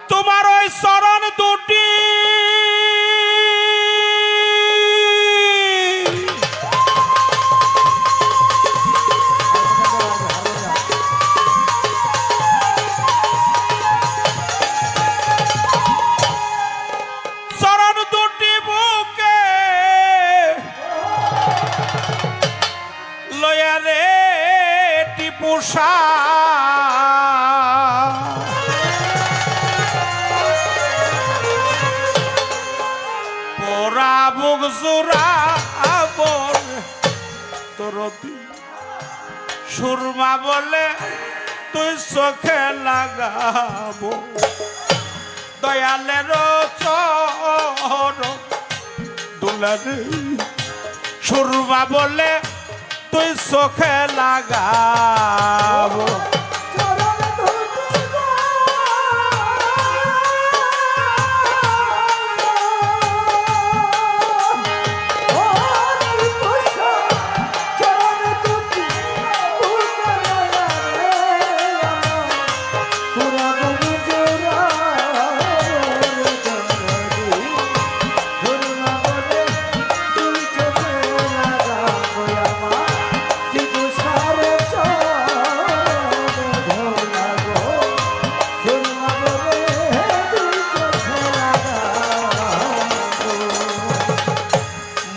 তোমার ওই চরণ দুটি বুকে লয়া রে টিপুষা পোড়া বুক জোড়া বল তোর সুরমা বলে তুই চোখে লাগাবো দয়ালের চরণ দুলারে সুরমা বলে তুই চোখে লাগাবো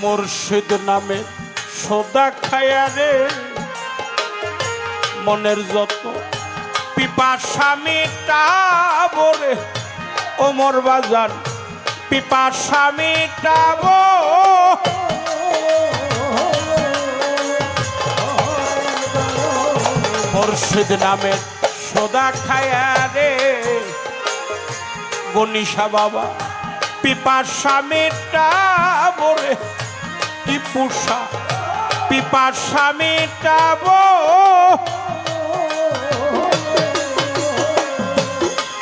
মুর্শিদ নামে সোদা খায়া রে মনের যত পিপাসা মিটাবো রে ওমর বাজার পিপাসা মিটাবো মুর্শিদ নামে সোদা খায়া রে গনিশা বাবা পিপাসা মিটাবো রে টিপুষা পিপাসা মিটাবো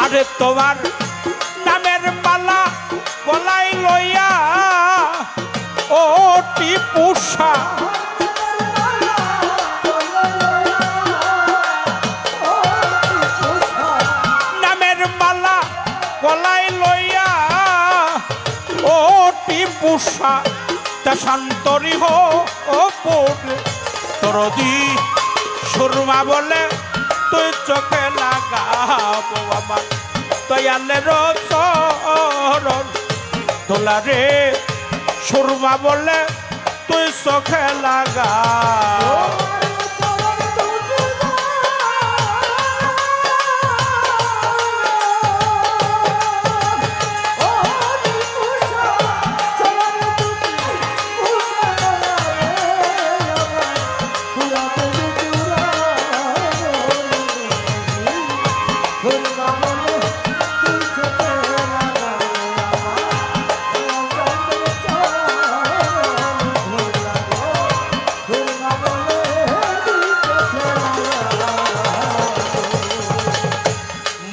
আরে তোমার নামের মালা গলায় লইয়া ও টিপুষা নামের মালা গলায় লইয়া ও টিপুষা শান্তরি হো তোরদি সুরমা বলে তুই চোখে লাগাবো আমার দয়ালের চরণ দোলারে সুরমা বলে তুই চোখে লাগাবো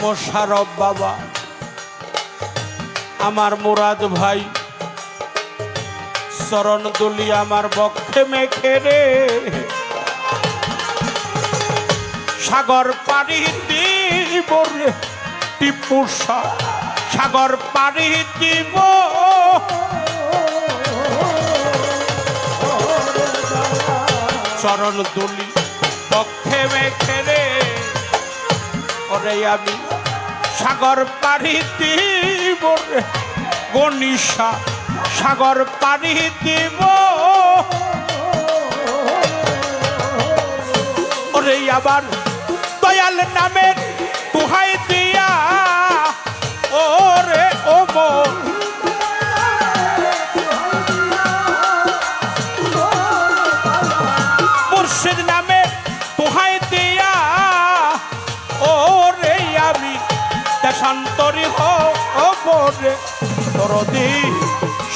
মোশারফ বাবা আমার মুরাদ ভাই চরণ দুলি আমার বক্ষে মেখে রে সাগর পাড়ি দিব রে টিপুষা সাগর পাড়ি দিব চরণ দুলি বক্ষে মেখে রে ওরে আমি সাগর পাড়ি দিব রে গনিশা সাগর পাড়ি দিব ওরে আবার দয়াল নামের তুহাই দিয়া ওরে ও মুর্শিদ নামে তুহাই দিয়া ওরে আমি দেশান্তরী হরে তোরদি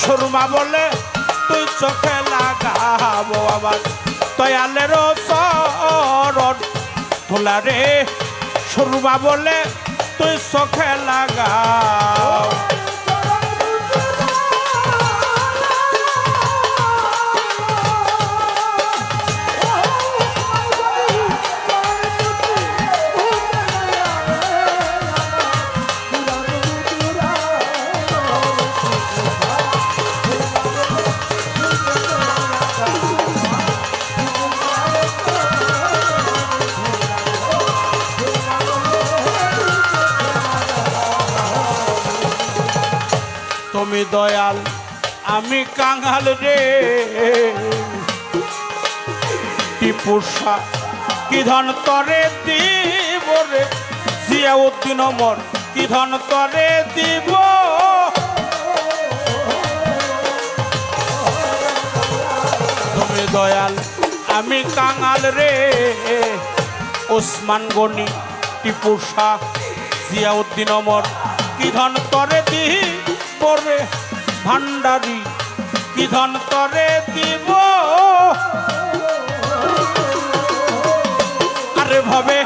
সুরমা বলে তুই চোখে লাগাবো আমার দয়ালের চরণ ধুলারে সুরমা বলে তুই চোখে লাগাও তুমি দয়াল আমি কাঙাল রে টিপুষা কি ধন তরে দিব রে জিয়াউদ্দিন ওমর কি ধন তরে দিব তুমি দয়াল আমি কাঙাল রে ওসমান গনি টিপুষা জিয়াউদ্দিন ওমর কি ধন তরে দিব রে ভান্ডারি কি ধন তরে দিব আরে ভাবে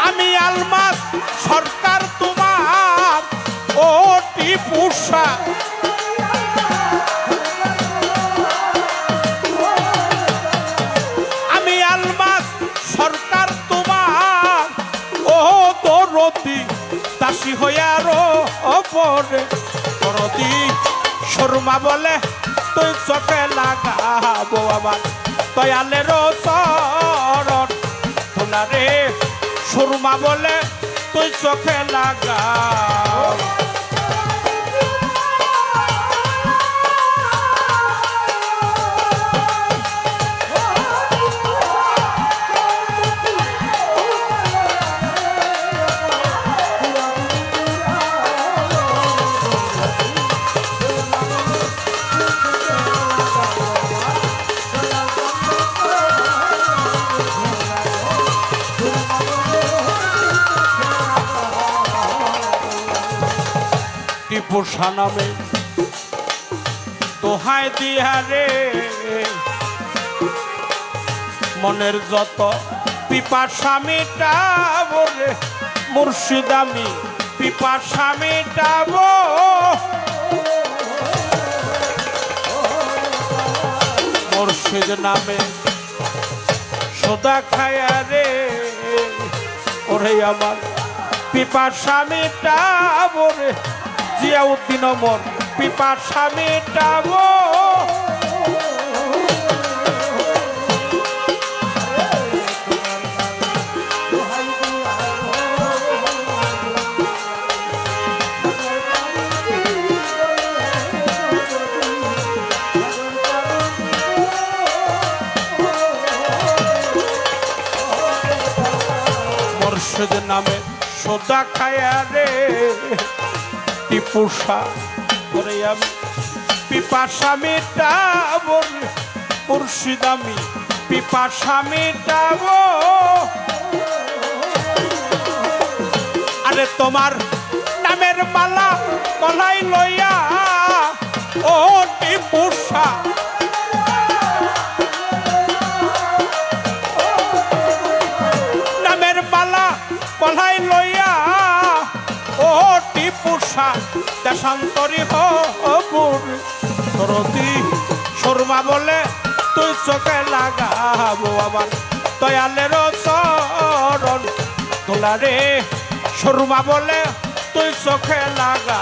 আমি আলমাস সরকার তোমার ও টিপুষা আমি আলমাস সরকার তোমার ও দরদি দাসী হইয়ারো ওপরে দরদি শর্মা বলে তুই চোখে লাগাবো আবার দয়ালের চরণ তোলারে শর্মা বলে তুই চোখে লাগাও টিপুষা নামে দোহাই দিয়া রে মনের যত পিপাসা মিটাবো রে মুর্শিদ আমি পিপাসা মিটাবো মুর্শিদ নামে সোদা খায়া রে ওরে আমার পিপাসা মিটাবো রে জিয়াউদ্দিন ওমর পিপাসা মিটাবো মুর্শিদ নামে সোদা খায়া রে টিপুষা করে আমি পিপাসা মিটাবো মুর্শিদ আমি পিপাসা মিটাবো আরে তোমার নামের মালা গলায় লইয়া ও টিপুষা নামের মালা গলায় লইয়া ও টিপুষা দেশান্তরী হবুর দরদি শর্মা বলে তুই চোখে লাগাবো আবার দয়ালের চরণ তোলারে শর্মা বলে তুই চোখে লাগা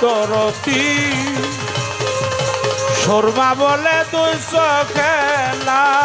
দরতি শর্মা বলে তুই চোখে লাগাবো